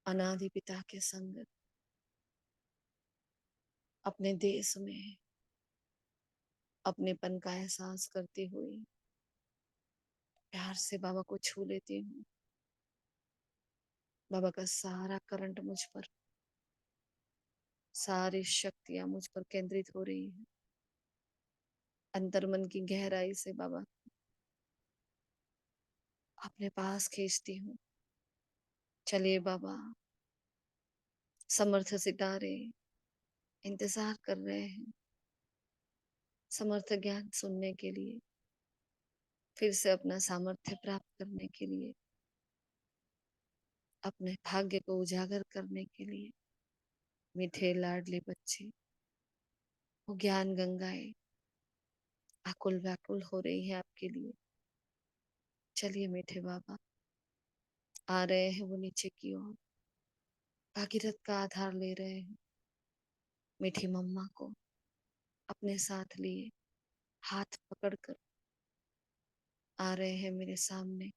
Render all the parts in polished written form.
अनादि पिता के संग अपने देश में अपनेपन का एहसास करती हुई प्यार से बाबा को छू लेती हूँ। बाबा का सारा करंट मुझ पर, सारी शक्तियां मुझ पर केंद्रित हो रही है। अंतर्मन की गहराई से बाबा अपने पास खींचती हूँ। चलिए बाबा, समर्थ सितारे इंतजार कर रहे हैं समर्थ ज्ञान सुनने के लिए, फिर से अपना सामर्थ्य प्राप्त करने के लिए, अपने भाग्य को उजागर करने के लिए। मीठे लाडले बच्चे, वो ज्ञान गंगाएं आकुल व्याकुल हो रही है आपके लिए। चलिए मीठे बाबा, आ रहे हैं वो नीचे की ओर, भागीरथ का आधार ले रहे हैं। मीठी मम्मा को अपने साथ लिए हाथ पकड़कर आ रहे हैं मेरे सामने,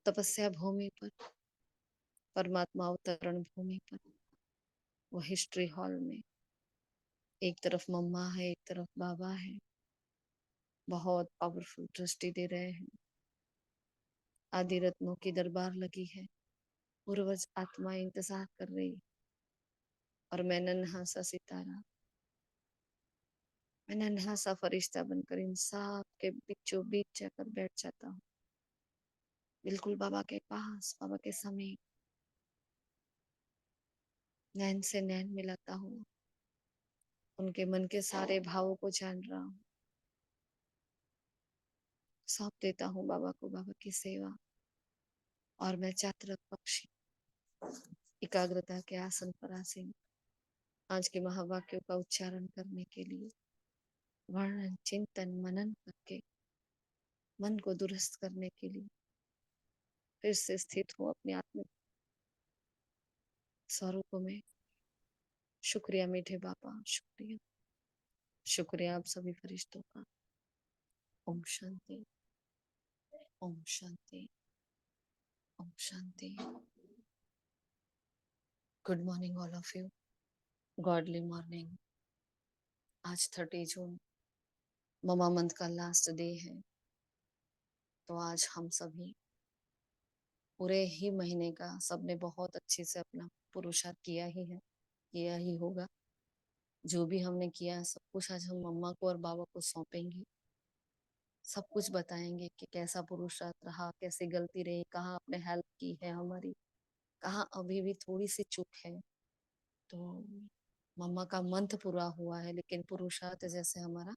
तपस्या भूमि पर, परमात्मा अवतरण भूमि पर, वो हिस्ट्री हॉल में। एक तरफ मम्मा है, एक तरफ बाबा है। बहुत पावरफुल दृष्टि दे रहे हैं। आदि रत्नों की दरबार लगी है, पूर्वज आत्मा इंतजार कर रही, और मैं नन्हा सा सितारा, मैं नन्हा सा फरिश्ता बनकर इन सब के बीचों बीच जाकर बैठ जाता हूँ, बिल्कुल बाबा के पास, बाबा के समीप। नैन से नैन मिलाता हूँ, उनके मन के सारे भावों को जान रहा हूँ। सौंप देता हूँ बाबा को बाबा की सेवा, और मैं चातरक पक्षी एकाग्रता के आसन पर आसीन, आज के महावाक्यों का उच्चारण करने के लिए, वर्णन चिंतन मनन करके मन को दुरुस्त करने के लिए फिर से स्थित हूँ अपने आत्मिक स्वरूप में। शुक्रिया मीठे बाबा, शुक्रिया, शुक्रिया आप सभी फरिश्तों का। ओम शांति, ओम शांति, ओम शांति। Good morning all of you, godly morning. आज 30 जून ममा मंथ का लास्ट डे है, तो आज हम सभी पूरे ही महीने का सबने बहुत अच्छे से अपना पुरुषार्थ किया ही है, किया ही होगा। जो भी हमने किया सब कुछ आज हम मम्मा को और बाबा को सौंपेंगे। सब कुछ बताएंगे कि कैसा पुरुषार्थ रहा, कैसी गलती रही, कहाँ आपने हेल्प की है हमारी, कहाँ अभी भी थोड़ी सी चूक है। तो मम्मा का मंथ पूरा हुआ है, लेकिन पुरुषार्थ जैसे हमारा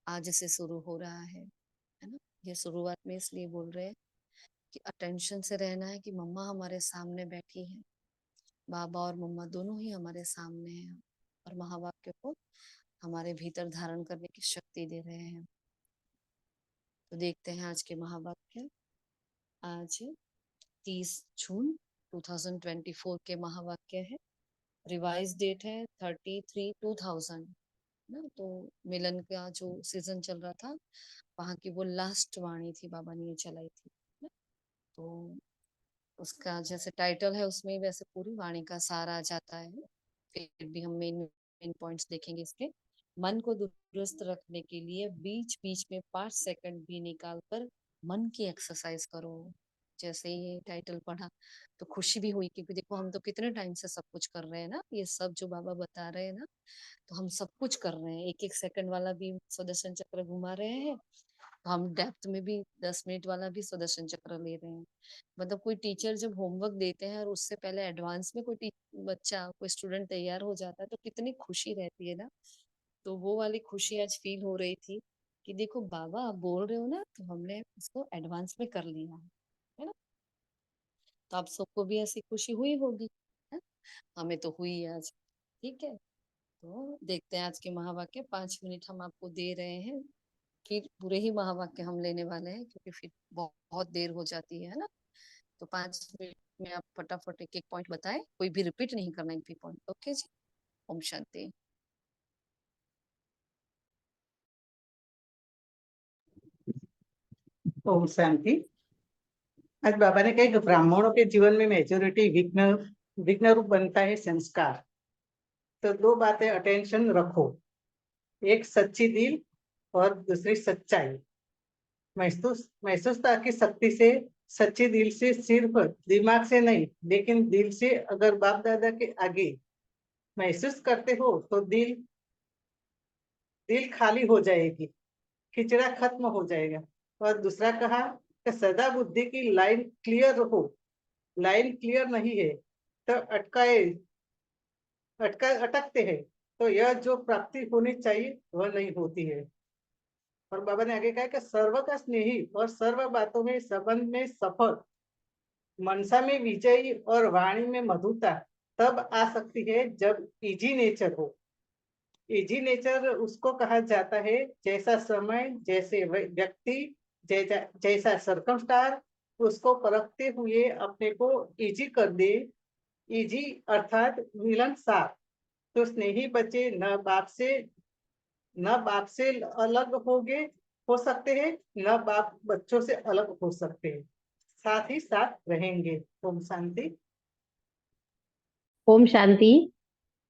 आज से शुरू हो रहा है ना। ये शुरुआत में इसलिए बोल रहे हैं कि अटेंशन से रहना है कि मम्मा हमारे सामने बैठी है, बाबा और मम्मा दोनों ही हमारे सामने हैं, और महावाक्य को हमारे भीतर धारण करने की शक्ति दे रहे हैं। तो देखते हैं आज के महावाक्य। आज 30 जून 2024 के महावाक्य है। रिवाइज डेट है 33/2000 ना। तो मिलन का जो सीजन चल रहा था, वहां की वो लास्ट वाणी थी, बाबा ने ये चलाई थी ना। तो उसका जैसे टाइटल है उसमें वैसे पूरी वाणी का सार आ जाता है। फिर भी हम मेन मेन पॉइंट्स देखेंगे इसके। मन को दुरुस्त रखने के लिए बीच बीच में 5 सेकंड भी निकाल कर मन की एक्सरसाइज करो। जैसे ही ये टाइटल पढ़ा तो खुशी भी हुई, क्योंकि देखो हम तो कितने टाइम से सब कुछ कर रहे हैं ना, ये सब जो बाबा बता रहे हैं ना, तो हम सब कुछ कर रहे हैं। एक एक सेकंड वाला भी सुदर्शन चक्र घुमा रहे हैं, तो हम डेप्थ में भी 10 मिनट वाला भी सुदर्शन चक्र ले रहे हैं। मतलब कोई टीचर जब होमवर्क देते हैं और उससे पहले एडवांस में कोई बच्चा, कोई स्टूडेंट तैयार हो जाता है, तो कितनी खुशी रहती है ना। तो वो वाली खुशी आज फील हो रही थी कि देखो बाबा आप बोल रहे हो ना, तो हमने उसको एडवांस में कर लिया है ना। तो आप सबको भी ऐसी खुशी हुई होगी, है? हमें तो हुई आज। ठीक है, तो देखते हैं आज के महावाक्य। 5 मिनट हम आपको दे रहे हैं, फिर पूरे ही महावाक्य हम लेने वाले हैं, क्योंकि फिर बहुत देर हो जाती है ना। तो 5 मिनट में आप फटाफट एक एक पॉइंट बताएं, कोई भी रिपीट नहीं करना एक भी पॉइंट। ओके जी। ओम शांति। ओम शांति। आज बाबा ने कहा कि ब्राह्मणों के जीवन में मेजोरिटी विघ्न विघ्न रूप बनता है संस्कार। तो दो बातें अटेंशन रखो, एक सच्ची दिल और दूसरी सच्चाई। महसूसता की शक्ति से, सच्ची दिल से, सिर्फ दिमाग से नहीं लेकिन दिल से अगर बाप दादा के आगे महसूस करते हो तो दिल दिल खाली हो जाएगी, खिचड़ा खत्म हो जाएगा। और दूसरा कहा कि सदा बुद्धि की लाइन क्लियर रहो। लाइन क्लियर नहीं है तो अटकते हैं, तो यह जो प्राप्ति होनी चाहिए वह नहीं होती है। और बाबा ने आगे कहा कि सर्व का स्नेही और सर्व बातों में संबंध में सफल, मनसा में विजयी और वाणी में मधुरता तब आ सकती है जब इजी नेचर हो। इजी नेचर उसको कहा जाता है जैसा समय, जैसे व्यक्ति, जैसा सरकमस्टार उसको परखते हुए अपने को इजी कर दे। इजी अर्थात मिलनसार। तो स्नेही बच्चे न बाप से अलग हो सकते हैं, न बाप बच्चों से अलग हो सकते हैं, साथ ही साथ रहेंगे। ओम शांति। ओम शांति।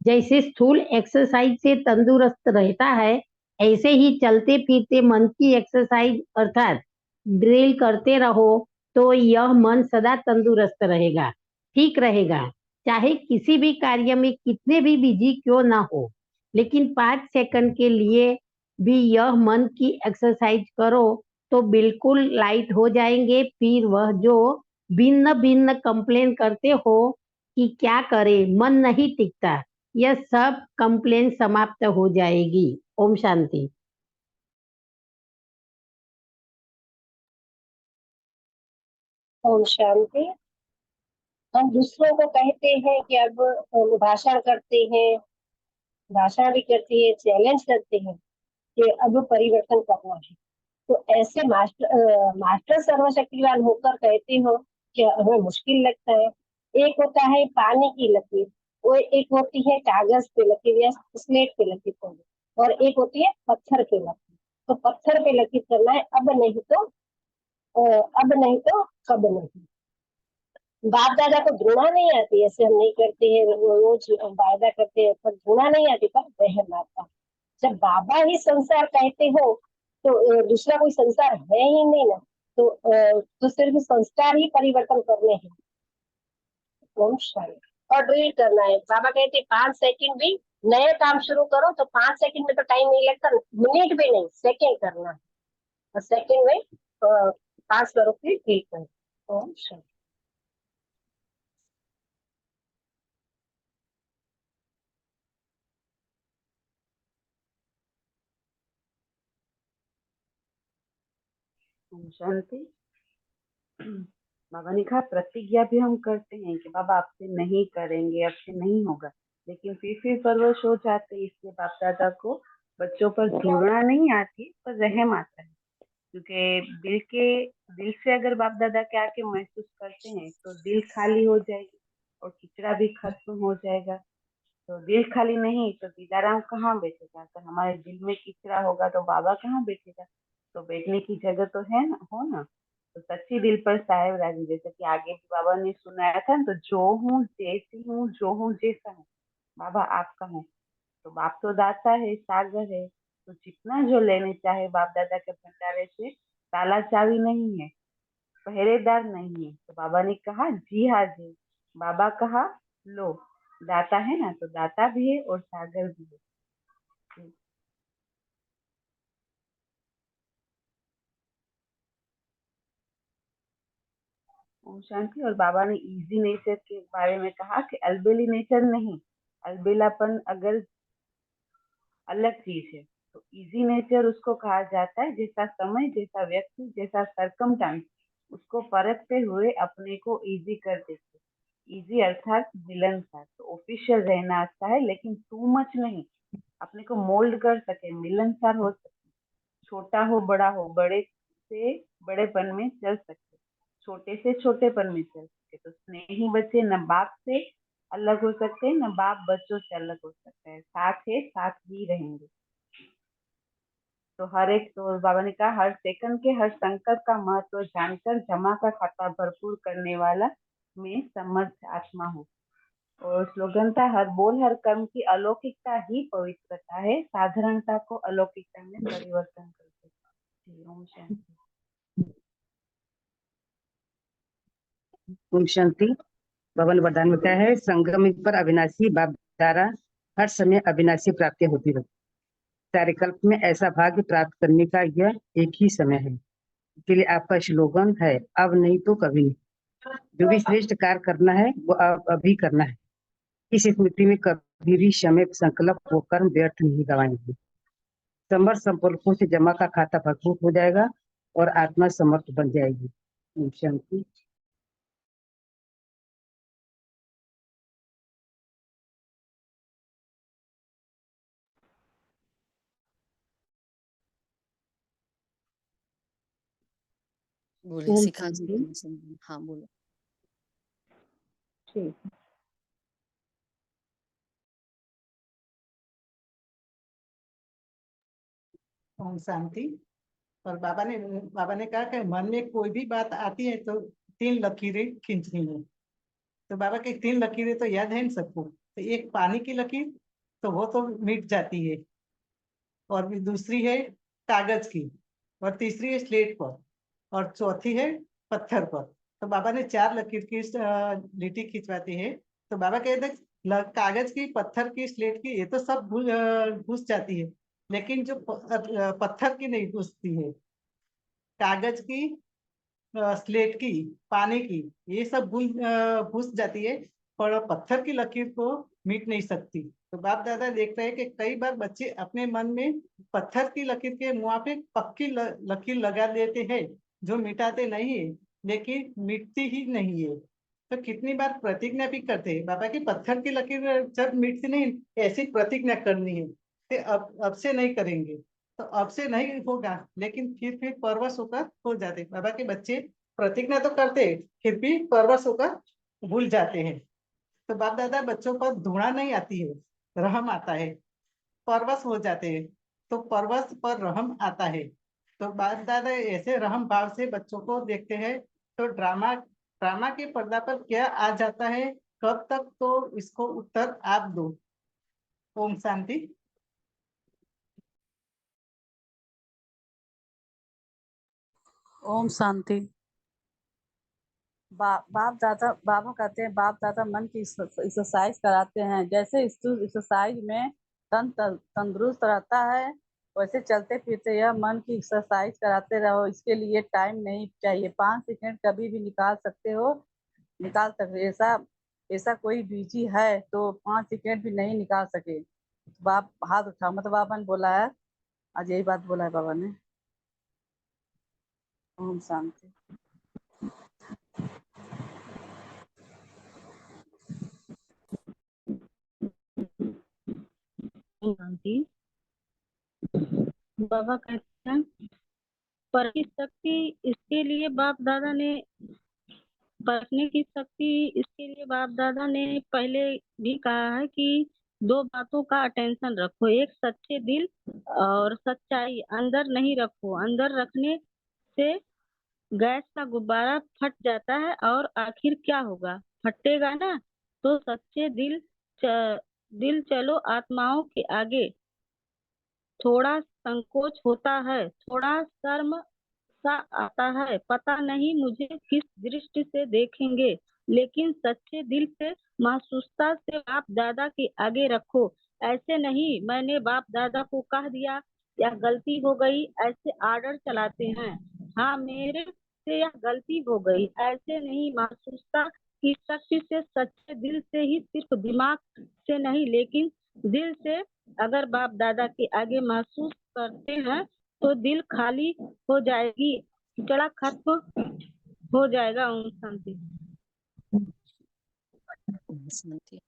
जैसे स्थूल एक्सरसाइज से तंदुरुस्त रहता है, ऐसे ही चलते फिरते मन की एक्सरसाइज अर्थात ड्रिल करते रहो तो यह मन सदा तंदुरुस्त रहेगा, ठीक रहेगा। चाहे किसी भी कार्य में कितने भी बिजी क्यों ना हो, लेकिन 5 सेकंड के लिए भी यह मन की एक्सरसाइज करो तो बिल्कुल लाइट हो जाएंगे। फिर वह जो भिन्न भिन्न कंप्लेन करते हो कि क्या करे, मन नहीं टिकता, यह सब कंप्लेन समाप्त हो जाएगी। ओम शांति। ओम शांति। हम दूसरों को कहते हैं कि अब भाषण करते हैं, भाषण भी करते हैं, चैलेंज करते हैं कि अब परिवर्तन करना है। तो ऐसे मास्टर सर्वशक्तिवान होकर कहते हो कि हमें मुश्किल लगता है। एक होता है पानी की लकीर, वो एक होती है कागज पे लकीर या स्लेट पे लकीर करना, और एक होती है पत्थर पे लकीर। तो पत्थर पे लकीर करना है, अब नहीं तो कब नहीं। बाप दादा को घृणा नहीं आती, ऐसे हम नहीं करते हैं, रोज वायदा करते हैं पर घृणा नहीं आती, पर वहम आता। जब बाबा ही संसार कहते हो तो दूसरा कोई संसार है ही नहीं ना। तो सिर्फ संस्कार ही परिवर्तन करने हैं। ओम शांति। और ड्रिल करना है, बाबा कहते हैं 5 सेकंड भी नया काम शुरू करो तो 5 सेकंड में तो टाइम नहीं लगता, मिनट भी नहीं, सेकंड करना है। और सेकंड में पास करो फिर ड्रिल करो। ओम शांति। शांति। बाबा ने कहा प्रतिज्ञा भी हम करते हैं कि बाबा आपसे नहीं करेंगे, आपसे नहीं होगा, लेकिन फिर परवश हो जाते हैं। इसलिए बाप दादा को बच्चों पर घृणा नहीं आती पर रहम आता है, क्योंकि दिल से अगर बाप दादा के आके महसूस करते हैं तो दिल खाली हो जाएगी और खिचड़ा भी खत्म हो जाएगा। तो दिल खाली नहीं तो दीदाराम कहाँ बैठेगा? अगर हमारे दिल में किचरा होगा तो बाबा कहाँ बैठेगा? तो बैठने की जगह तो है ना, हो ना। तो सच्ची दिल पर साहेब राजी, जैसे कि आगे भी बाबा ने सुनाया था, तो जो हूँ जैसी हूँ, जो हूँ जैसा हूँ, बाबा आपका है। तो बाप तो दाता है, सागर है, तो जितना जो लेने चाहे बाप दादा के भंडारे से, ताला चाबी नहीं है, पहरेदार नहीं है। तो बाबा ने कहा जी हाँ जी। बाबा कहा लो, दाता है ना, तो दाता भी है और सागर भी है। ओम शांति। और बाबा ने इजी नेचर के बारे में कहा कि अलबेली नेचर नहीं, अलबेलापन अगर अलग चीज है, तो इजी नेचर उसको कहा जाता है जैसा समय, जैसा व्यक्ति, जैसा सरकमस्टांस उसको परखते हुए अपने को इजी कर देते। इजी अर्थात मिलनसार। तो ऑफिशियल रहना अच्छा है लेकिन टू मच नहीं, अपने को मोल्ड कर सके, मिलनसार हो सके, छोटा हो बड़ा हो, बड़े से बड़ेपन में चल सके, छोटे से छोटेपन में चल सके। तो स्नेही बच्चे न बाप से अलग हो सकते हैं, न बाप बच्चों से अलग हो सकता है, साथ है, साथ ही रहेंगे। तो हर एक, तो बाबा ने कहा हर सेकंड के हर संकल्प का महत्व जानकर जमा का खाता भरपूर करने वाला में समर्थ आत्मा हो। और स्लोगन था हर बोल हर कर्म की अलौकिकता ही पवित्रता है, साधारणता को अलौकिकता में परिवर्तन करके। जी, ओम शांति। ओम शांति। बाबा ने वरदान में क्या है, संगम युग पर अविनाशी बाप द्वारा हर समय अविनाशी प्राप्तियां होती रहती। सारे कल्प में ऐसा भाग्य प्राप्त करने का यह एक ही समय है। इसलिए आपका स्लोगन है अब नहीं तो कभी नहीं। जो भी श्रेष्ठ कार्य करना है वो अब अभी करना है। इस स्मृति में कभी भी समय संकल्प वो कर्म व्यर्थ नहीं गवाएंगे। समर्थ संपर्कों से जमा का खाता भरपूर हो जाएगा और आत्मा समर्थ बन जाएगी। ओम शांति। बोलिए ओम शिखा जी, शांति। हाँ बोलो। ठीक। ओम शांति। और बाबा ने कहा कि मन में कोई भी बात आती है तो 3 लकीरें खींचनी है। तो बाबा के 3 लकीरें तो याद है ना सबको। तो एक पानी की लकीर, तो वो तो मिट जाती है, और भी दूसरी है कागज की, और तीसरी है स्लेट पर, और चौथी है पत्थर पर। तो बाबा ने 4 लकीर की लिट्टी खिंचवाती है। तो बाबा कहते हैं कागज की, पत्थर की, स्लेट की ये तो सब घुस जाती है, लेकिन जो पत्थर की नहीं घुसती है, कागज की, स्लेट की, पानी की, ये सब घुस जाती है, पर पत्थर की लकीर को मिट नहीं सकती। तो बाप दादा देख रहे हैं कि कई बार बच्चे अपने मन में पत्थर की लकीर के मुँह पे पक्की लकीर लगा देते हैं, जो मिटाते नहीं है, लेकिन मिटती ही नहीं है। तो कितनी बार प्रतिज्ञा भी करते हैं बाबा की पत्थर की लकीर जब मिटती नहीं, ऐसी प्रतिज्ञा करनी है कि अब से नहीं करेंगे। तो अब से नहीं होगा, लेकिन फिर परवश होकर हो जाते। बाबा के बच्चे प्रतिज्ञा तो करते फिर भी परवश होकर भूल जाते हैं। तो बाप दादा बच्चों पर धुणा नहीं आती है, रहम आता है। परवश हो जाते हैं तो परवश पर रहम आता है। तो बाप दादा ऐसे रहम भाव से बच्चों को देखते हैं। तो ड्रामा ड्रामा के पर्दा पर क्या आ जाता है, कब तक, तो इसको उत्तर आप दो। ओम शांति। ओम शांति। बाप दादा, बाबा कहते हैं बाप दादा मन की एक्सरसाइज कराते हैं। जैसे एक्सरसाइज में तंदुरुस्त रहता है, वैसे चलते फिरते यह मन की एक्सरसाइज कराते रहो। इसके लिए टाइम नहीं चाहिए, 5 सेकंड कभी भी निकाल सकते हो, निकाल सकते। ऐसा ऐसा कोई बिजी है तो 5 सेकंड भी नहीं निकाल सके, बाप हाथ उठा, मतलब बाबा ने बोला है, आज यही बात बोला है बाबा ने। ओम शांति। शांति। बाबा कहते हैं पर की शक्ति इसके लिए बाप दादा ने परखने की शक्ति इसके लिए बाप दादा ने पहले भी कहा है कि 2 बातों का अटेंशन रखो, एक सच्चे दिल और सच्चाई। अंदर नहीं रखो, अंदर रखने से गैस का गुब्बारा फट जाता है और आखिर क्या होगा, फटेगा ना। तो सच्चे दिल चलो आत्माओं के आगे। थोड़ा संकोच होता है, थोड़ा शर्म सा आता है, पता नहीं मुझे किस दृष्टि से देखेंगे, लेकिन सच्चे दिल से महसूसता से बाप दादा के आगे रखो। ऐसे नहीं मैंने बाप दादा को कह दिया या गलती हो गई, ऐसे आर्डर चलाते हैं। हाँ मेरे से यह गलती हो गई, ऐसे नहीं, महसूसता की शक्ति से, सच्चे दिल से ही, सिर्फ दिमाग से नहीं लेकिन दिल से। अगर बाप दादा के आगे महसूस करते हैं तो दिल खाली हो जाएगी, कीचड़ा खत्म हो जाएगा। ओम शांति। ओम शांति।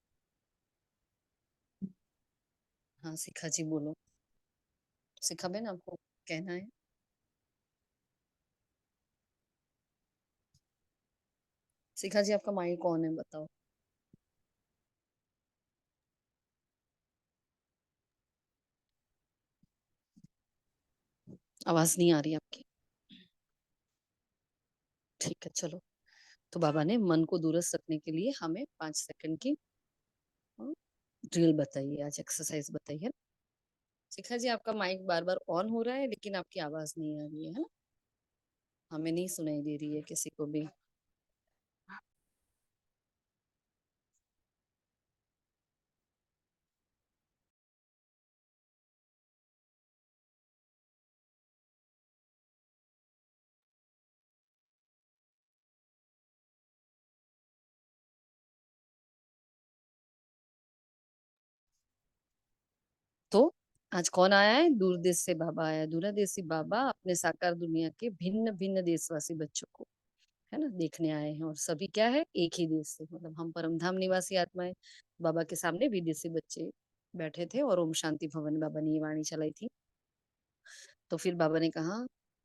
हाँ शिखा जी बोलो। शिखा बेन आपको कहना है? शिखा जी आपका माइक कौन है बताओ। आवाज नहीं आ रही आपकी। ठीक है, चलो। तो बाबा ने मन को दुरुस्त रखने के लिए हमें 5 सेकंड की ड्रिल बताइए, आज एक्सरसाइज बताइए। शिखा जी, आपका माइक बार बार ऑन हो रहा है लेकिन आपकी आवाज नहीं आ रही है ना? हमें नहीं सुनाई दे रही है किसी को भी। तो आज कौन आया है? दूरदेश से बाबा आया। दूरदेशी बाबा अपने साकार दुनिया के भिन्न भिन्न देशवासी बच्चों को, है ना, देखने आए हैं। और सभी क्या है? एक ही देश से, मतलब हम परमधाम निवासी आत्माएं। बाबा के सामने विदेशी बच्चे बैठे थे और ओम शांति भवन बाबा ने ये वाणी चलाई थी। तो फिर बाबा ने कहा,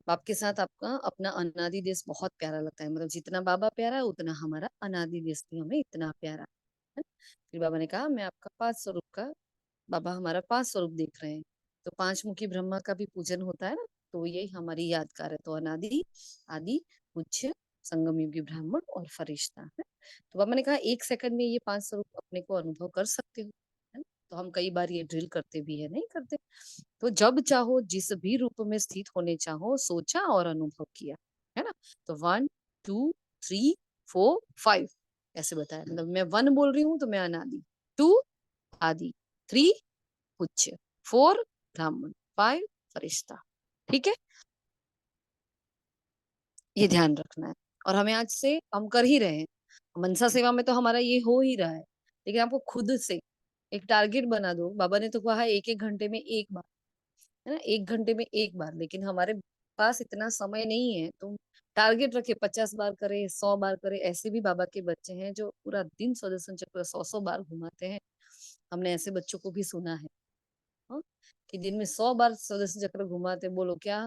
बाप के साथ आपका अपना अनादि देश बहुत प्यारा लगता है, मतलब जितना बाबा प्यारा है उतना हमारा अनादि देश भी हमें इतना प्यारा है। फिर बाबा ने कहा, मैं आपका 5 स्वरूप का, बाबा हमारा 5 स्वरूप देख रहे हैं। तो 5 मुखी ब्रह्मा का भी पूजन होता है ना, तो यही हमारी यादगार है। तो अनादि, आदि, पूज्य, संगम युगी ब्राह्मण और फरिश्ता है। तो बाबा ने कहा 1 सेकंड में ये 5 स्वरूप अपने को अनुभव कर सकते हो, है ना? तो हम कई बार ये ड्रिल करते भी है, नहीं करते? तो जब चाहो जिस भी रूप में स्थित होने चाहो, सोचा और अनुभव किया, है ना? तो 1 2 3 4 5 ऐसे बताया। मतलब मैं 1 बोल रही हूँ तो मैं अनादि, 2 आदि, 3 पूज्य, 4 ब्राह्मण, 5 फरिश्ता। ठीक है, ये ध्यान रखना है। और हमें आज से हम कर ही रहे हैं। मनसा सेवा में तो हमारा ये हो ही रहा है, लेकिन आपको खुद से एक टारगेट बना दो। बाबा ने तो कहा 1-1 घंटे में 1 बार, है ना, 1 घंटे में 1 बार। लेकिन हमारे पास इतना समय नहीं है, तो टारगेट रखे 50 बार करे, 100 बार करे। ऐसे भी बाबा के बच्चे हैं जो पूरा दिन सुदर्शन चक्र 100-100 बार घुमाते हैं। हमने ऐसे बच्चों को भी सुना है, हाँ, कि दिन में 100 बार सुदर्शन चक्र घुमाते। बोलो क्या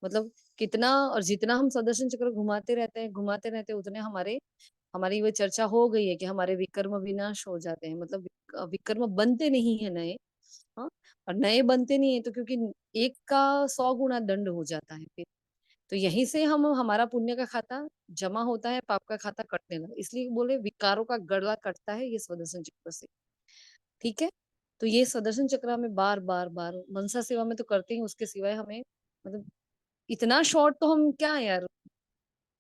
मतलब, कितना? और जितना हम सुदर्शन चक्र घुमाते रहते हैं, उतने हमारी वो चर्चा हो गई है कि हमारे विकर्म विनाश हो जाते हैं। मतलब विकर्म बनते नहीं है नए, हाँ, और नए बनते नहीं है तो क्योंकि एक का 100 गुना दंड हो जाता है फिर। तो यहीं से हम हमारा पुण्य का खाता जमा होता है, पाप का खाता कटने लगा। इसलिए बोले विकारों का गला कटता है ये सुदर्शन चक्र से। ठीक है, तो ये सुदर्शन चक्र हमें बार बार बार मनसा सेवा में तो करते ही, उसके सिवाय हमें मतलब इतना शॉर्ट तो हम क्या यार,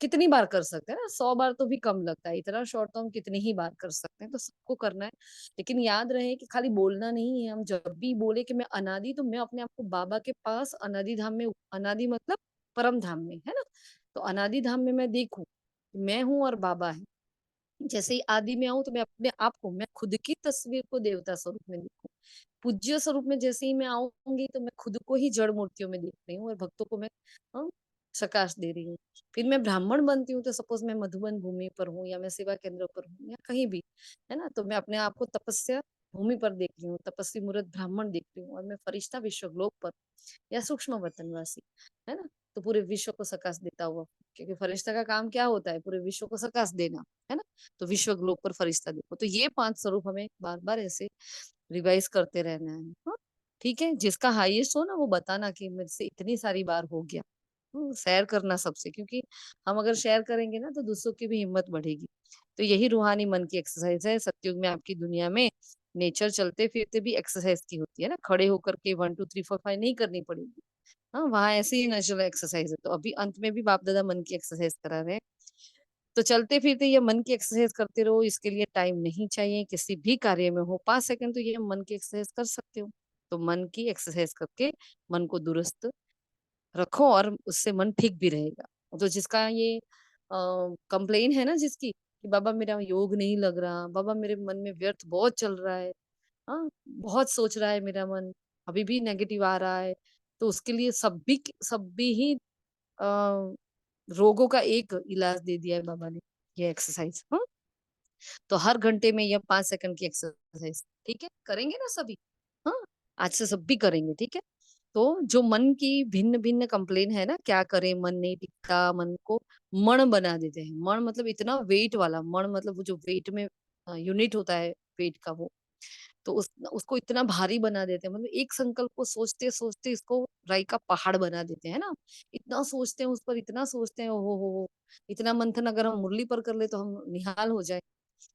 कितनी बार कर सकते हैं ना? 100 बार तो भी कम लगता है। इतना शॉर्ट तो हम कितनी ही बार कर सकते हैं, तो सबको करना है। लेकिन याद रहे कि खाली बोलना नहीं है। हम जब भी बोले कि मैं अनादि, तो मैं अपने आप को बाबा के पास अनादि धाम में, अनादि मतलब परम धाम में, है ना? तो अनादि धाम में मैं देखूं मैं हूं और बाबा है। जैसे ही आदि में आऊं तो मैं अपने आप को, मैं खुद की तस्वीर को देवता स्वरूप में देखूं। पूज्य स्वरूप में जैसे ही मैं आऊंगी तो मैं खुद को ही जड़ मूर्तियों में देख रही हूँ और भक्तों को मैं हाँ, प्रकाश दे रही हूँ। फिर मैं ब्राह्मण बनती हूँ तो सपोज मैं मधुबन भूमि पर हूँ या मैं सेवा केंद्र पर हूँ या कहीं भी, है ना, तो मैं अपने आप को तपस्या भूमि पर देख रही हूँ, तपस्वी मूर्त ब्राह्मण देख रही हूँ। और मैं फरिश्ता विश्वग्लोक पर या सूक्ष्म वतनवासी, है ना, तो पूरे विश्व को सकाश देता हुआ। क्योंकि फरिश्ता का काम क्या होता है? पूरे विश्व को सकाश देना, है ना। तो विश्व ग्लोब पर फरिश्ता देखो। तो ये 5 स्वरूप हमें बार बार ऐसे रिवाइज करते रहना है, हाँ। ठीक है, जिसका हाईएस्ट हो ना वो बताना कि मेरे से इतनी सारी बार हो गया। शेयर करना सबसे, क्योंकि हम अगर शेयर करेंगे ना तो दूसरों की भी हिम्मत बढ़ेगी। तो यही रूहानी मन की एक्सरसाइज है। सतयुग में आपकी दुनिया में नेचर चलते फिरते भी एक्सरसाइज की होती है ना, खड़े होकर के 1 2 3 4 5 नहीं करनी पड़ेगी। हाँ, वहां ऐसे ही नेचुरल एक्सरसाइज है। तो अभी अंत में भी बाप दादा मन की एक्सरसाइज करा रहे हैं। तो चलते फिरते ये मन की एक्सरसाइज करते रहो। इसके लिए टाइम नहीं चाहिए, किसी भी कार्य में हो 5 सेकंड तो ये मन की एक्सरसाइज कर सकते हो। तो मन की एक्सरसाइज करके मन को दुरुस्त रखो और उससे मन ठीक भी रहेगा। तो जिसका ये कंप्लेन है ना, जिसकी कि बाबा मेरा योग नहीं लग रहा, बाबा मेरे मन में व्यर्थ बहुत चल रहा है, हाँ, बहुत सोच रहा है मेरा मन, अभी भी नेगेटिव आ रहा है, तो उसके लिए सब भी ही रोगों का एक इलाज दे दिया है बाबा ने, ये एक्सरसाइज। हाँ, तो हर घंटे में यह 5 सेकंड की एक्सरसाइज, ठीक है, करेंगे ना सभी? हाँ, आज से सब भी करेंगे, ठीक है। तो जो मन की भिन्न भिन्न कंप्लेन है ना, क्या करें, मन नहीं टिकता, मन को मण बना देते हैं। मण मतलब इतना वेट वाला, मण मतलब वो जो वेट में यूनिट होता है वेट का, वो तो उसको इतना भारी बना देते हैं, मतलब एक संकल्प को सोचते सोचते इसको राई का पहाड़ बना देते हैं ना। इतना सोचते हैं उस पर, इतना सोचते हैं, हो इतना मंथन अगर हम मुरली पर कर ले तो हम निहाल हो जाए।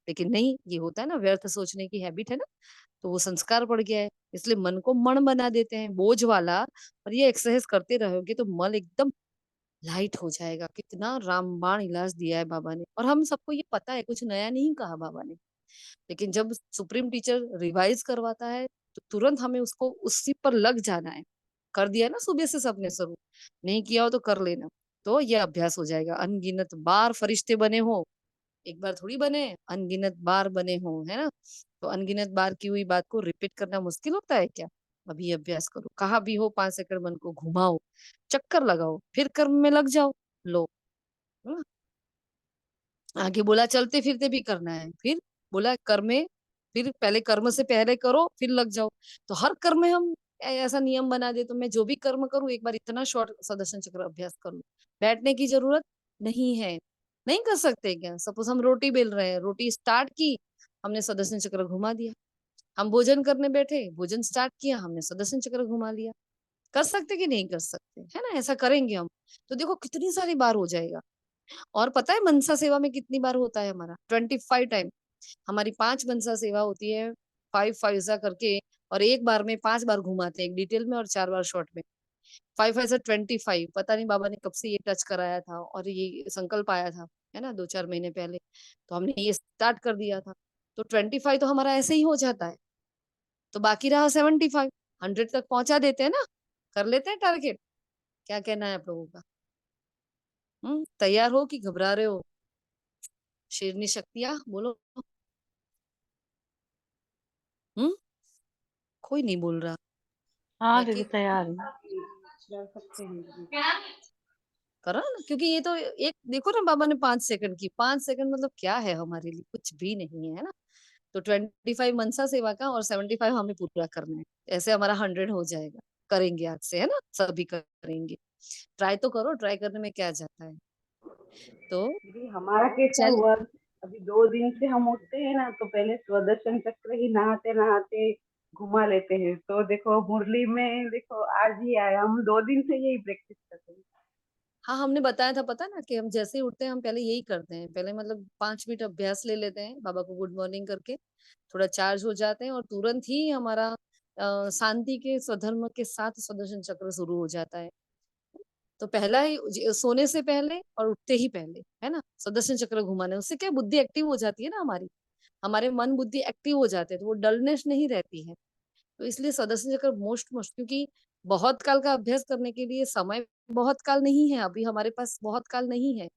लेकिन नहीं, ये होता है ना, व्यर्थ सोचने की हैबिट है ना, तो वो संस्कार पड़ गया है, इसलिए मन को मण बना देते हैं बोझ वाला। और ये एक्सरसाइज करते रहोगे तो मन एकदम लाइट हो जाएगा। कितना रामबाण इलाज दिया है बाबा ने, और हम सबको ये पता है, कुछ नया नहीं कहा बाबा ने। लेकिन जब सुप्रीम टीचर रिवाइज करवाता है तो तुरंत हमें उसको उसी पर लग जाना है। कर दिया ना सुबह से सबने शुरू, नहीं किया हो तो कर लेना, तो ये अभ्यास हो जाएगा। अनगिनत बार फरिश्ते बने हो, एक बार थोड़ी बने, अनगिनत बार बने हो, है ना। तो अनगिनत बार की हुई बात को रिपीट करना मुश्किल होता है क्या? अभी अभ्यास करो, कहा भी हो 5 सेकंड मन को घुमाओ, चक्कर लगाओ, फिर कर्म में लग जाओ। लो, है ना? आगे बोला चलते फिरते भी करना है, फिर बोला कर्म में, फिर पहले कर्म से पहले करो फिर लग जाओ। तो हर कर्म में हम ऐसा नियम बना दे, तो मैं जो भी कर्म करूं एक बार इतना शॉर्ट सुदर्शन चक्र अभ्यास कर लूं, बैठने की जरूरत नहीं है। नहीं कर सकते क्या? सपोज हम रोटी बेल रहे हैं, रोटी स्टार्ट की, हमने सुदर्शन चक्र घुमा दिया। हम भोजन करने बैठे, भोजन स्टार्ट किया, हमने सुदर्शन चक्र घुमा लिया। कर सकते कि नहीं कर सकते, है ना? ऐसा करेंगे हम तो देखो कितनी सारी बार हो जाएगा। और पता है मनसा सेवा में कितनी बार होता है हमारा? 25 टाइम। हमारी 5 मनसा सेवा होती है, 5 5 करके, और एक बार में 5 बार घुमाते हैं, एक डिटेल में और 4 बार शॉर्ट में। 5 5 25। पता नहीं बाबा ने कब से ये टच कराया था और ये संकल्प आया था, है ना, 2 4 महीने पहले। तो हमने ये स्टार्ट कर दिया था। तो 25 तो हमारा ऐसे ही हो जाता है। तो बाकी रहा 75, 100 तक पहुंचा देते हैं ना, कर लेते हैं टारगेट। क्या कहना है आप लोगों का? तैयार हो कि घबरा रहे हो? शेरनी शक्तियां बोलो। हम्म कोई नहीं बोल रहा हाँ है दीदी कि तैयार है। कर सकते हैं दीदी। करो ना, क्योंकि ये तो एक देखो ना, बाबा ने 5 सेकंड की, 5 सेकंड मतलब क्या है हमारे लिए? कुछ भी नहीं है, है ना। तो 25 मनसा सेवा का और 75 हमें पूरा करना है। ऐसे हमारा 100 हो जाएगा। करेंगे आज से, है ना, सभी करेंगे। ट्राई तो करो, ट्राई करने में क्या जाता है। तो दीदी हमारा कैसा चल, हुआ, अभी 2 दिन से हम उठते हैं ना तो पहले स्वदर्शन चक्र ही नहाते नहाते घुमा लेते हैं। तो देखो मुरली में देखो आज ही आया, हम 2 दिन से यही प्रैक्टिस करते हैं। हाँ हमने बताया था, पता ना, कि हम जैसे ही उठते हैं हम पहले यही करते हैं, पहले मतलब 5 मिनट अभ्यास ले लेते हैं बाबा को गुड मॉर्निंग करके, थोड़ा चार्ज हो जाते हैं, और तुरंत ही हमारा शांति के स्वधर्म के साथ सुदर्शन चक्र शुरू हो जाता है। तो पहला ही सोने से पहले और उठते ही पहले, है ना, सुदर्शन चक्र घुमाने, उससे क्या बुद्धि एक्टिव हो जाती है ना हमारी, हमारे मन बुद्धि एक्टिव हो जाते हैं, तो वो डलनेस नहीं रहती है। तो इसलिए सदस्य चक्र मोस्ट, क्योंकि बहुत काल का अभ्यास करने के लिए समय बहुत काल नहीं है, अभी हमारे पास बहुत काल नहीं है।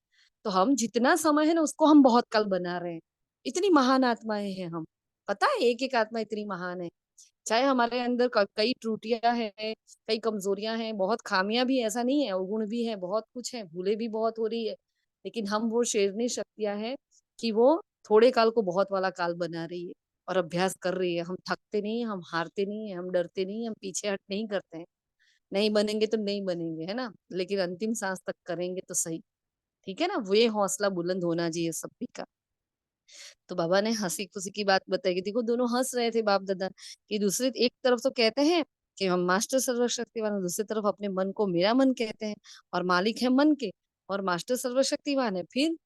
तो हम जितना समय है ना उसको हम बहुत काल बना रहे हैं। इतनी महान आत्माएं हैं हम, पता है, एक एक आत्मा इतनी महान है। चाहे हमारे अंदर कई त्रुटियां हैं, कई कमजोरियां हैं, बहुत खामियां भी, ऐसा नहीं है, अवगुण भी है, बहुत कुछ है, भूले भी बहुत हो रही है। लेकिन हम वो शेरनी शक्तियां हैं कि वो थोड़े काल को बहुत वाला काल बना रही है, और अभ्यास कर रही है। हम थकते नहीं है, हम हारते नहीं है, हम डरते नहीं है, हम पीछे हट नहीं करते हैं। नहीं बनेंगे तो नहीं बनेंगे, है ना, लेकिन अंतिम सांस तक करेंगे तो सही। ठीक है ना, वो ये हौसला बुलंद होना चाहिए सभी का। तो बाबा ने हंसी खुशी की बात बताई कि देखो दोनों हंस रहे थे बाप दादा, कि दूसरे एक तरफ तो कहते हैं कि हम मास्टर सर्वशक्तिवान हैं, दूसरी तरफ अपने मन को मेरा मन कहते हैं, और मालिक है मन के, और मास्टर सर्वशक्तिवान है, फिर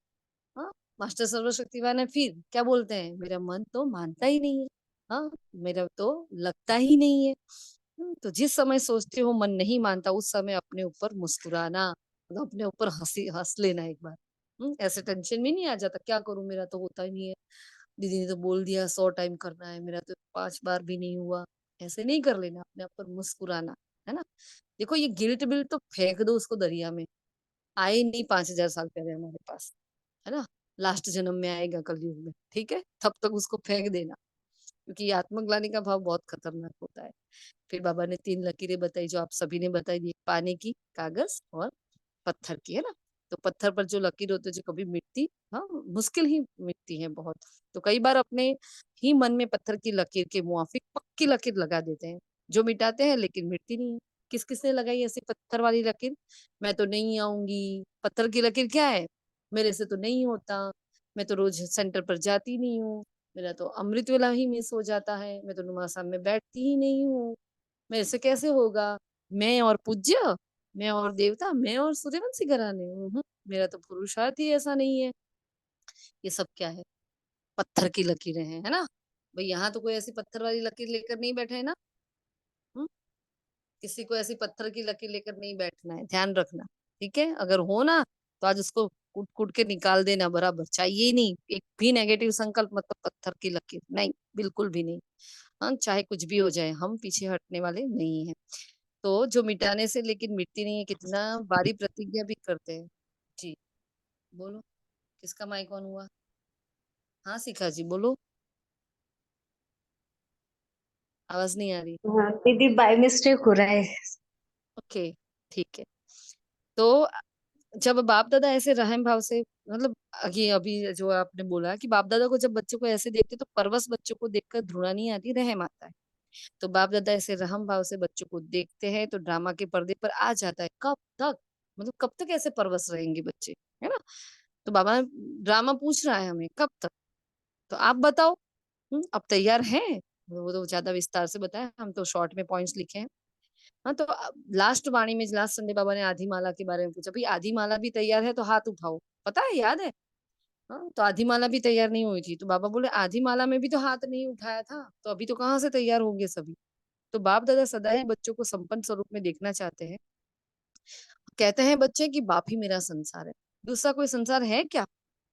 हाँ, मास्टर सर्वशक्तिवान है, फिर क्या बोलते हैं, मेरा मन तो मानता ही नहीं है, हाँ, मेरा तो लगता ही नहीं है। तो जिस समय सोचते हो मन नहीं मानता, उस समय अपने ऊपर मुस्कुराना, मतलब अपने ऊपर हंसी हंस लेना एक बार। ऐसे टेंशन में नहीं आ जाता, क्या करूं मेरा तो होता ही नहीं है, दीदी ने तो बोल दिया 100 टाइम करना है, मेरा तो 5 बार भी नहीं हुआ। ऐसे नहीं कर लेना, अपने ऊपर मुस्कुराना, है ना। देखो ये गिल्ट बिल्ट तो फेंक दो उसको दरिया में, आए नहीं 5,000 साल पहले हमारे पास, है ना। लास्ट जन्म में आएगा कलयुग में, ठीक है, तब तक उसको फेंक देना, क्योंकि ये आत्मग्लानि का भाव बहुत खतरनाक होता है। फिर बाबा ने 3 लकीरें बताई, जो आप सभी ने बताई दी, पानी की, कागज और पत्थर की, है ना। तो पत्थर पर जो लकीर होती है जो कभी मिटती, हाँ, मुश्किल ही मिटती है बहुत। तो कई बार अपने ही मन में पत्थर की लकीर के मुआफिक पक्की लकीर लगा देते हैं, जो मिटाते हैं लेकिन मिटती नहीं है। किस किसने लगाई ऐसी पत्थर वाली लकीर? मैं तो नहीं आऊंगी, पत्थर की लकीर क्या है, मेरे से तो नहीं होता, मैं तो रोज सेंटर पर जाती नहीं हूँ, मेरा तो अमृत वेला ही मिस हो जाता है, मैं तो नमाज़ में बैठती ही नहीं हूँ, मेरे से कैसे होगा? मैं और पूज्य, मैं और देवता, मैं और सूर्यवंशी घराने, मेरा तो पुरुषार्थ ही ऐसा नहीं है। ये सब क्या है? पत्थर की लकीरें हैं, है ना? भई यहाँ तो कोई ऐसी पत्थर वाली लकीर लेकर नहीं बैठे है ना? हुँ? किसी को ऐसी पत्थर की लकीर लेकर नहीं बैठना है, ध्यान रखना, ठीक है? अगर हो ना, तो आज उसको कूट-कूट के निकाल देना बराबर, चाहिए ही नहीं, एक भी नेगेटिव संकल्प मतलब पत्थर की लकीर, नहीं, बिल्कुल भी नहीं। हाँ, चाहे कुछ भी हो जाए, हम पीछे हटने वाले नहीं हैं। तो जो मिटाने से लेकिन मिटती नहीं है, कितना बारी प्रतिज्ञा भी करते हैं। जी, बोलो, किसका माइक ऑन हुआ? हाँ, शिखा जी बोलो, आवाज़ नहीं आ रही। हाँ दीदी बाय मिस्टेक हो रहा है। ओके, ठीक है। तो जब बाप-दादा ऐसे रहम भाव से मतलब ये अभी जो आपने बोला कि बाप-दादा को जब बच्चों को ऐसे देखते तो परवश बच्चों को देखकर घृणा नहीं आती, रहम आता है। तो बाप-दादा ऐसे रहम भाव से बच्चों को देखते हैं तो ड्रामा के पर्दे पर आ जाता है, कब तक? मतलब कब तक ऐसे परवश रहेंगे बच्चे, है ना? तो बाबा ड्रामा पूछ रहा है हमें, कब तक? तो आप बताओ, आप तैयार हैं? वो तो ज़्यादा विस्तार से बताया, हम तो शॉर्ट में पॉइंट्स लिखे हैं। हाँ, तो लास्ट वाणी में लास्ट संडे बाबा ने आधी माला के बारे में पूछा, भई आधी माला भी तैयार है तो हाथ उठाओ। पता है, याद है? हाँ, तो आधी माला भी तैयार नहीं हुई थी, तो बाबा बोले आधी माला में भी तो हाथ नहीं उठाया था, तो अभी तो कहाँ से तैयार होंगे सभी? तो बाप-दादा सदा ही बच्चों को संपन्न स्वरूप में देखना चाहते हैं। कहते हैं बच्चे कि बाप ही मेरा संसार है, दूसरा कोई संसार है क्या?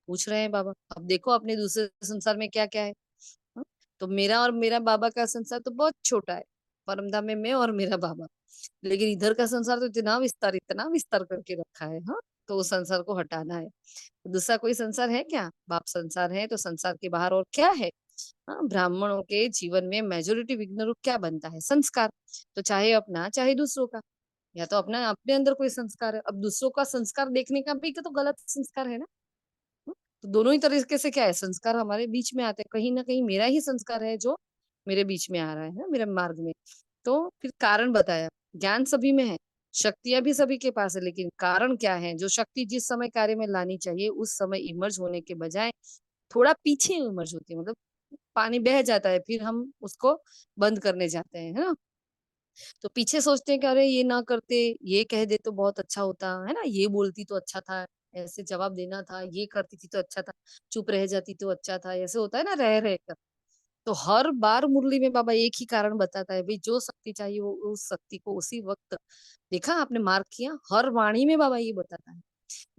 पूछ रहे हैं बाबा। अब देखो अपने दूसरे संसार में क्या-क्या है। हाँ, तो मेरा और मेरा बाबा का संसार तो बहुत छोटा है। परमधाम में मैं और मेरा बाबा। लेकिन इधर का संसार तो इतना विस्तार करके रखा है, हाँ? तो उस संसार को हटाना है। दूसरा कोई संसार है क्या? बाप संसार है तो संसार के बाहर और क्या है? हाँ, ब्राह्मणों के जीवन में मेजॉरिटी विघ्न रूप क्या बनता है? संस्कार। तो चाहे अपना, चाहे दूसरों का। या तो अपना अपने अंदर कोई संस्कार है, अब दूसरों का संस्कार देखने का भी तो गलत संस्कार है ना? हुँ, तो दोनों ही तरीके से क्या है संस्कार हमारे बीच में आते हैं। कहीं न कहीं मेरा ही संस्कार है जो मेरे बीच में आ रहा है ना, मेरे मार्ग में। तो फिर कारण बताया, ज्ञान सभी में है, शक्तियाँ भी सभी के पास है, लेकिन कारण क्या है? जो शक्ति जिस समय कार्य में लानी चाहिए, उस समय इमर्ज होने के बजाय थोड़ा पीछे इमर्ज होती है। मतलब पानी बह जाता है, फिर हम उसको बंद करने जाते हैं, है ना? तो पीछे सोचते हैं कि अरे ये ना करते, ये कह दे तो बहुत अच्छा होता, है ना? ये बोलती तो अच्छा था, ऐसे जवाब देना था, ये करती थी तो अच्छा था, चुप रह जाती तो अच्छा था, ऐसे होता है ना रह कर। तो हर बार मुरली में बाबा एक ही कारण बताता है, भई जो शक्ति चाहिए वो उस शक्ति को उसी वक़्त देखा आपने मार्क किया? हर वाणी में बाबा ये बताता है।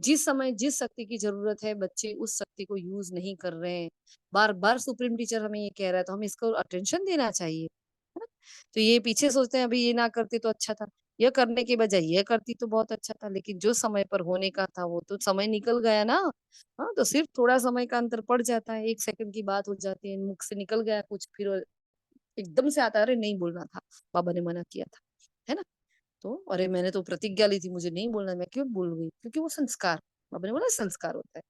जिस समय जिस शक्ति की ज़रूरत है, बच्चे उस शक्ति को यूज़ नहीं कर रहे हैं। बार-बार सुप्रीम टीचर हमें ये कह रहा है, तो हमें इसको अटेंशन देना चाहिए, है ना? तो ये पीछे सोचते हैं, अभी ये ना करते तो अच्छा था। यह करने के बजाय ये करती तो बहुत अच्छा था, लेकिन जो समय पर होने का था, वो तो समय निकल गया ना। हाँ, तो सिर्फ थोड़ा समय का अंतर पड़ जाता है, 1 सेकंड की बात हो जाती है, मुख से निकल गया कुछ, फिर एकदम से आता है, अरे नहीं बोलना था, बाबा ने मना किया था, है ना? तो अरे मैंने तो प्रतिज्ञा ली थी, मुझे नहीं बोलना, मैं क्यों बोल गई? क्योंकि वो संस्कार, बाबा ने बोला संस्कार होता है।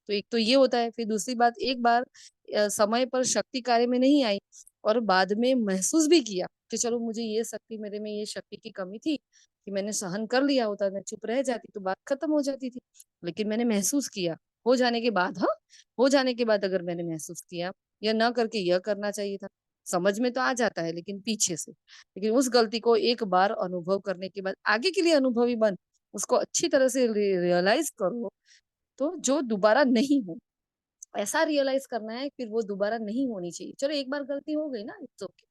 तो एक तो ये होता है, फिर दूसरी बात एक बार समय पर शक्ति कार्य में नहीं आई और बाद में महसूस भी किया कि चलो मुझे ये शक्ति मेरे में ये शक्ति की कमी थी कि मैंने सहन कर लिया होता, मैं चुप रह जाती तो बात खत्म हो जाती थी। लेकिन मैंने महसूस किया, हो जाने के बाद हाँ, हो जाने के बाद अगर मैंने महसूस किया या ना करके यह करना चाहिए था, समझ में तो आ जाता है लेकिन पीछे से। लेकिन उस गलती को एक बार अनुभव करने के बाद आगे के लिए अनुभवी बन, उसको अच्छी तरह से रियलाइज़ करो, तो जो दोबारा नहीं हो। ऐसा रियलाइज़ करना है फिर वो दोबारा नहीं होनी चाहिए। चलो एक बार गलती हो गई ना, इट्स ओके।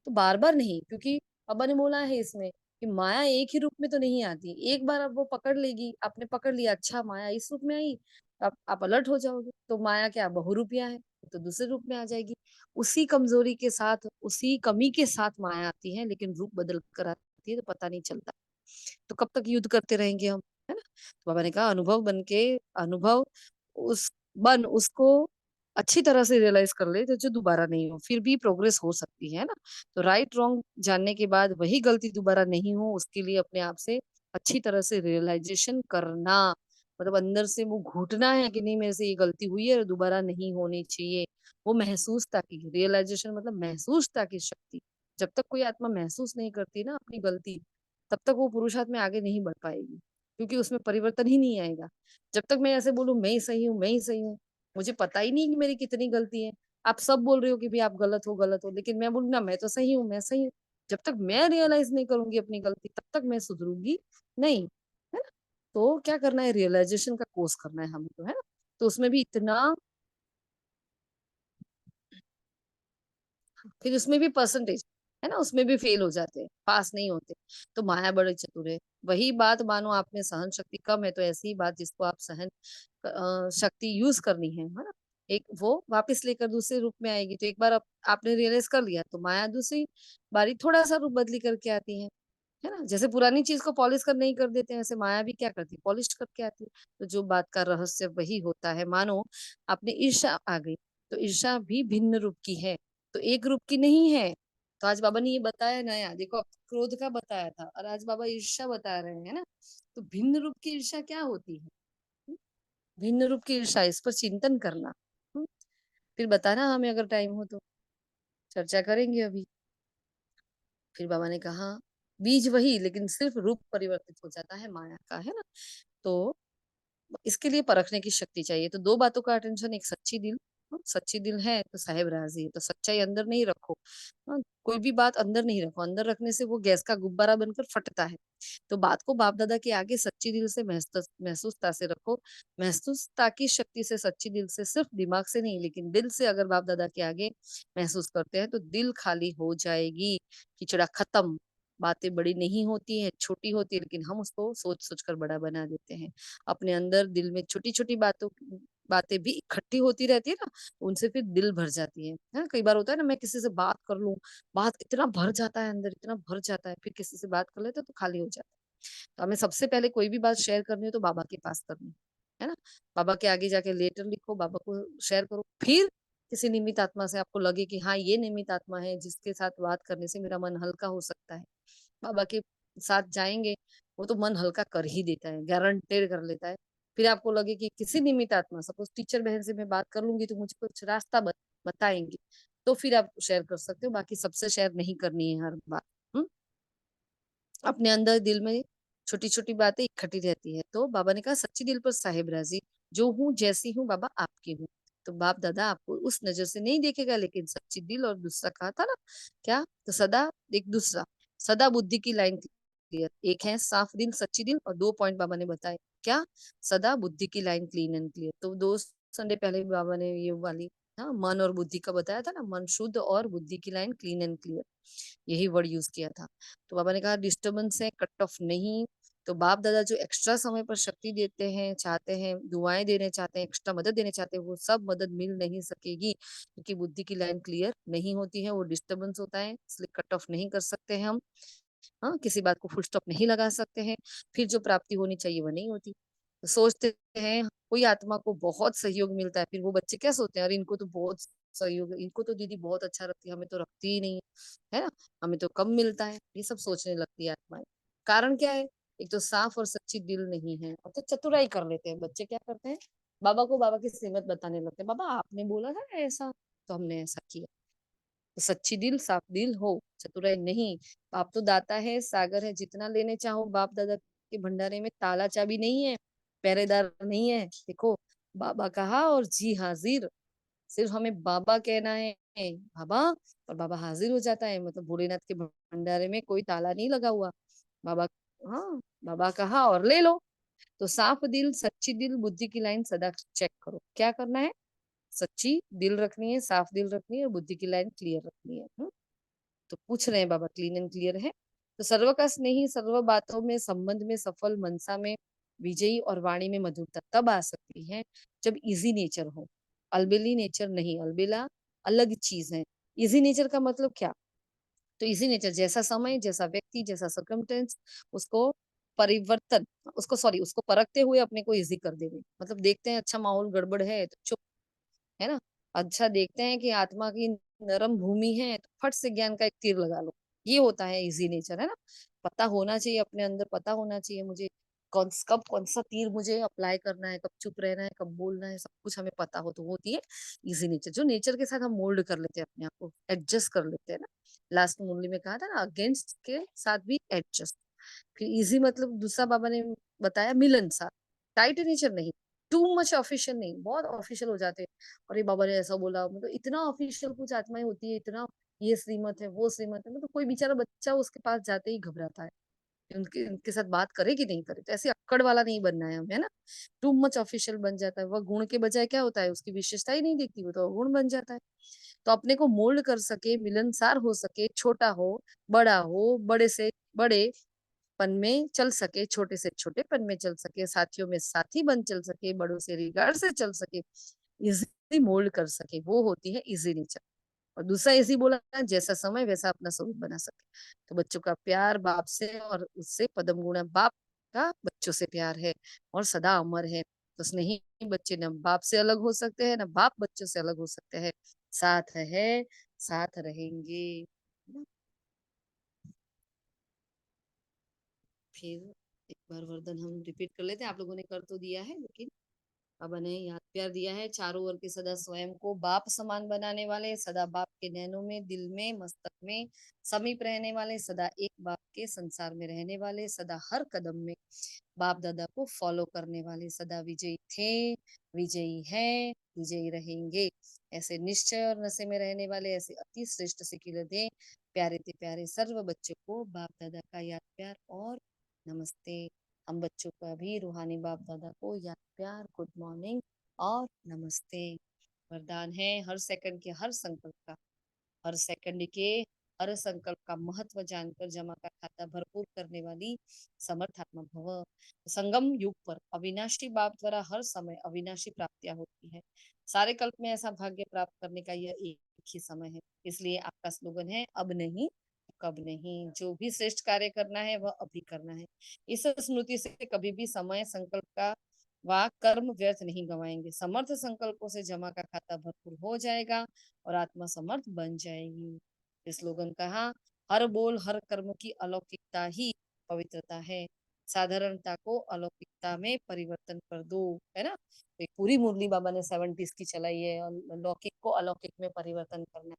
तो बार-बार नहीं, क्योंकि बाबा ने बोला है इसमें कि माया एक ही रूप में तो नहीं आती। एक बार अब वो पकड़ लेगी, आपने पकड़ लिया अच्छा माया इस रूप में आई, आप अलर्ट हो जाओगे। तो माया क्या बहुरूपिया है, तो दूसरे रूप में आ जाएगी। उसी कमज़ोरी के साथ, उसी कमी के साथ माया आती है, लेकिन रूप बदल कर आती है तो पता नहीं चलता। तो कब तक युद्ध करते रहेंगे हम, है ना? तो बाबा ने कहा अनुभव बन के अनुभव उस बन उसको अच्छी तरह से रियलाइज़ कर ले तो जो दोबारा नहीं हो, फिर भी प्रोग्रेस हो सकती है ना? तो राइट रॉन्ग जानने के बाद वही गलती दोबारा नहीं हो उसके लिए अपने आप से अच्छी तरह से रियलाइज़ेशन करना, मतलब अंदर से वो घुटना है कि नहीं मेरे से ये गलती हुई है और दोबारा नहीं होनी चाहिए। वो महसूसता की रियलाइज़ेशन मतलब महसूसता की शक्ति। जब तक कोई आत्मा महसूस नहीं करती ना अपनी गलती, तब तक वो पुरुषार्थ में आगे नहीं बढ़ पाएगी, क्योंकि उसमें परिवर्तन ही नहीं आएगा। जब तक मैं ऐसे बोलूँ मैं ही सही हूँ, मैं ही सही हूँ, मुझे पता ही नहीं कि मेरी कितनी गलती है। आप सब बोल रहे हो कि भी आप गलत हो, लेकिन मैं बोलूँ ना मैं तो सही हूँ, मैं सही हूँ। जब तक मैं रियलाइज नहीं करूंगी अपनी गलती तब तक मैं सुधरूंगी नहीं, है ना? तो क्या करना है, रियलाइजेशन का कोर्स करना है हमें, तो है ना? तो उसमें भी इतना, फिर उसमें भी परसेंटेज, है ना, उसमें भी फेल हो जाते हैं, पास नहीं होते। तो माया बड़े चतुर है। वही बात मानो आप में सहन शक्ति कम है तो ऐसी ही बात जिसको आप सहन शक्ति यूज करनी है ना, एक वो वापस लेकर दूसरे रूप में आएगी। तो एक बार आपने रियलाइज कर लिया तो माया दूसरी बारी थोड़ा सा रूप बदली करके आती है ना? जैसे पुरानी चीज को पॉलिश कर नहीं कर देते हैं, वैसे माया भी क्या करती है, पॉलिश करके आती है। तो जो बात का रहस्य वही होता है। मानो आपने ईर्ष्या आ गई, तो ईर्ष्या भी भिन्न रूप की है, तो एक रूप की नहीं है। तो आज बाबा ने ये बताया नया, देखो अब क्रोध का बताया था और आज बाबा ईर्ष्या बता रहे हैं ना। तो भिन्न रूप की ईर्ष्या क्या होती है? हम्म? भिन्न रूप की ईर्ष्या, इस पर चिंतन करना। हम्म? फिर बताना हमें अगर टाइम हो तो, चर्चा करेंगे अभी। फिर बाबा ने कहा बीज वही, लेकिन सिर्फ रूप परिवर्तित हो जाता है माया का, है ना? तो इसके लिए परखने की शक्ति चाहिए। तो दो बातों का अटेंशन, एक सच्ची दिल, सच्ची दिल है तो साहेब राजी है। तो सच्चाई अंदर नहीं रखो, कोई भी बात अंदर नहीं रखो, अंदर रखने से वो गैस का गुब्बारा बनकर फटता है। तो बात को बाप दादा के आगे सच्ची दिल से महसूसता से रखो। महसूसता की शक्ति से, सच्ची दिल से, सिर्फ दिमाग से नहीं लेकिन दिल से अगर बाप दादा के आगे महसूस करते हैं तो दिल खाली हो जाएगी, खिचड़ा खत्म। बातें बड़ी नहीं होती है, छोटी होती है, लेकिन हम उसको सोच सोच कर बड़ा बना देते हैं। अपने अंदर दिल में छोटी छोटी बातें भी इकट्ठी होती रहती है ना, उनसे फिर दिल भर जाती है ना? कई बार होता है ना, मैं किसी से बात कर लूं, बात इतना भर जाता है अंदर, इतना भर जाता है, फिर किसी से बात कर लेते तो खाली हो जाता है। तो हमें सबसे पहले कोई भी बात शेयर करनी हो तो बाबा के पास करनी है ना। बाबा के आगे जाके लेटर लिखो, बाबा को शेयर करो। फिर किसी निमित आत्मा से आपको लगे कि हाँ ये निमित आत्मा है जिसके साथ बात करने से मेरा मन हल्का हो सकता है, बाबा के साथ जाएंगे, वो तो मन हल्का कर ही देता है, गारंटेड कर लेता है। फिर आपको लगे कि किसी निमित्त आत्मा, सपोज टीचर बहन से मैं बात कर लूंगी तो मुझे कुछ रास्ता बताएंगे, तो फिर आप शेयर कर सकते हो, बाकी सबसे शेयर नहीं करनी है हर बात। हम्म? अपने अंदर दिल में छोटी छोटी बातें इकट्ठी रहती है। तो बाबा ने कहा सच्ची दिल पर साहिब राजी, जो हूँ जैसी हूँ बाबा आपकी हूँ। तो बाप दादा आपको उस नजर से नहीं देखेगा, लेकिन सच्ची दिल, और दूसरा कहा था ना क्या, तो सदा, एक दूसरा, सदा बुद्धि की लाइन क्लियर। एक है साफ दिल सच्ची दिल, और दो पॉइंट बाबा ने बताए क्या, सदा बुद्धि की लाइन क्लीन एंड क्लियर। तो दो संडे पहले भी बाबा ने ये वाली, हाँ, मन और बुद्धि का बताया था ना, मन शुद्ध और बुद्धि की लाइन क्लीन एंड क्लियर, यही वर्ड यूज किया था। तो बाबा ने कहा डिस्टर्बेंस है, कट ऑफ नहीं। तो बाप दादा जो एक्स्ट्रा समय पर शक्ति देते हैं, चाहते हैं, दुआएं देने चाहते हैं, एक्स्ट्रा मदद देने चाहते हैं, वो सब मदद मिल नहीं सकेगी, क्योंकि बुद्धि की लाइन क्लियर नहीं होती है, वो डिस्टर्बेंस होता है, इसलिए कट ऑफ नहीं कर सकते हैं हम। हाँ, किसी बात को फुल स्टॉप नहीं लगा सकते हैं। फिर जो प्राप्ति होनी चाहिए वो नहीं होती। तो सोचते हैं कोई आत्मा को बहुत सहयोग मिलता है, फिर वो बच्चे क्या सोचते हैं, अरे इनको तो बहुत सहयोग, इनको तो दीदी बहुत अच्छा रखती है, हमें तो रखती ही नहीं है ना, हमें तो कम मिलता है, ये सब सोचने लगती है आत्माएं। कारण क्या है, एक तो साफ और सच्ची दिल नहीं है, और तो चतुराई कर लेते हैं बच्चे, क्या करते हैं, बाबा को बाबा की सीमत बताने लगते हैं, बाबा आपने बोला था ना ऐसा, तो हमने ऐसा किया। तो सच्ची दिल, साफ दिल हो, चतुराई नहीं। आप तो दाता है, सागर है, जितना लेने चाहो बाप दादा के भंडारे में ताला चाबी नहीं है, पहरेदार नहीं है। देखो बाबा कहा और जी हाजिर, सिर्फ हमें बाबा कहना है बाबा, और बाबा हाजिर हो जाता है। मतलब भोलेनाथ के भंडारे में कोई ताला नहीं लगा हुआ, बाबा, हाँ, बाबा कहा और ले लो। तो साफ दिल, सच्ची दिल, बुद्धि की लाइन सदा चेक करो, क्या करना है, सच्ची दिल रखनी है, साफ दिल रखनी है, और बुद्धि की लाइन क्लियर रखनी है। तो पूछ रहे हैं बाबा क्लीन एंड क्लियर है। तो सर्व का स्नेही, सर्व बातों में, संबंध में सफल, मनसा में विजयी, और वाणी में मधुरता तब आ सकती है जब इजी नेचर हो, अलबेली नेचर नहीं। अलबेला अलग चीज है, इजी नेचर का मतलब क्या, तो इजी नेचर जैसा समय, जैसा व्यक्ति, जैसा सर्कमस्टेंस, उसको परिवर्तन, उसको सॉरी, उसको परखते हुए अपने को इजी कर देंगे। मतलब देखते हैं अच्छा माहौल गड़बड़ है तो चुप, है ना, अच्छा देखते हैं कि आत्मा की नरम भूमि है तो फट से ज्ञान का एक तीर लगा लो। ये होता है इजी नेचर, है ना। पता होना चाहिए अपने अंदर, पता होना चाहिए मुझे कब कौन सा तीर मुझे अप्लाई करना है, कब चुप रहना है, कब बोलना है, सब कुछ हमें पता हो, तो होती है इजी नेचर। जो नेचर के साथ हम मोल्ड कर लेते हैं अपने आप को, एडजस्ट कर लेते हैं ना। लास्ट मुरली में कहा था ना, अगेंस्ट के साथ भी एडजस्ट। फिर इजी मतलब दूसरा बाबा ने बताया मिलनसार, टाइट नेचर नहीं, टू मच ऑफिशियल नहीं, बहुत ऑफिशियल हो जाते हैं। अरे बाबा ने ऐसा बोला, मतलब इतना ऑफिशियल कुछ आत्माएं होती है, इतना ये श्रीमत है वो श्रीमत है, मतलब कोई बेचारा बच्चा उसके पास जाते ही घबराता है कि उनके साथ बात करे कि नहीं करे। तो ऐसे अक्कड़ वाला नहीं बनना है हमें, है ना। टू मच ऑफिशियल बन जाता है, वह गुण के बजाय क्या होता है, उसकी विशेषता ही नहीं दिखती, वो तो गुण बन जाता है। तो अपने को मोल्ड कर सके, मिलनसार हो सके, छोटा हो, बड़े से बड़े पन में चल सके, छोटे से छोटे पन में चल सके, साथियों में साथी बन चल सके, बड़ों से रिगार्ड से चल सके, इजीली मोल्ड कर सके, वो होती है इजी नेचर। और दूसरा इजी बोला, जैसा समय वैसा अपना स्वरूप बना सके। तो बच्चों का प्यार बाप से और उससे पदम गुणा बाप का बच्चों से प्यार है और सदा अमर है। तो स्नेही बच्चे न बाप से अलग हो सकते हैं, न बाप बच्चों से अलग हो सकते हैं। साथ है, साथ रहेंगे। फिर एक बार वर्धन हम रिपीट कर लेते हैं, आप लोगों ने कर तो दिया है, लेकिन बाबा ने याद प्यार दिया है। चारों ओर के सदा स्वयं को बाप समान बनाने वाले, सदा बाप के नैनों में, दिल में, मस्तक में समीप रहने वाले, सदा एक बाप के संसार में रहने वाले, सदा हर कदम में बाप दादा को फॉलो करने वाले, सदा विजयी थे, विजयी हैं, विजयी रहेंगे। ऐसे निश्चय और नशे में रहने वाले, ऐसे अति श्रेष्ठ सिकिल दे प्यारे ते प्यारे सर्व बच्चों को बाप दादा का याद प्यार और नमस्ते। हम बच्चों का भी रूहानी बाप दादा को याद प्यार, गुड मॉर्निंग और नमस्ते। वरदान है हर सेकंड के हर संकल्प का, हर सेकंड के हर संकल्प का महत्व जानकर जमा का खाता भरपूर करने वाली समर्थात्मा भव। संगम युग पर अविनाशी बाप द्वारा हर समय अविनाशी प्राप्तियां होती है। सारे कल्प में ऐसा भाग्य प्राप्त करने का यह एक ही समय है। इसलिए आपका स्लोगन है, अब नहीं कब नहीं, जो भी श्रेष्ठ कार्य करना है वह अभी करना है। इस स्मृति से कभी भी समय संकल्प का व कर्म व्यर्थ नहीं गवाएंगे। समर्थ संकल्पों से जमा का खाता भरपूर हो जाएगा और आत्मा समर्थ बन जाएगी। इस स्लोगन कहा, हर बोल हर कर्म की अलौकिकता ही पवित्रता है। साधारणता को अलौकिकता में परिवर्तन कर दो, है ना। तो एक पूरी मुरली बाबा ने 70s की चलाई है, और लौकिक को अलौकिक में परिवर्तन करना।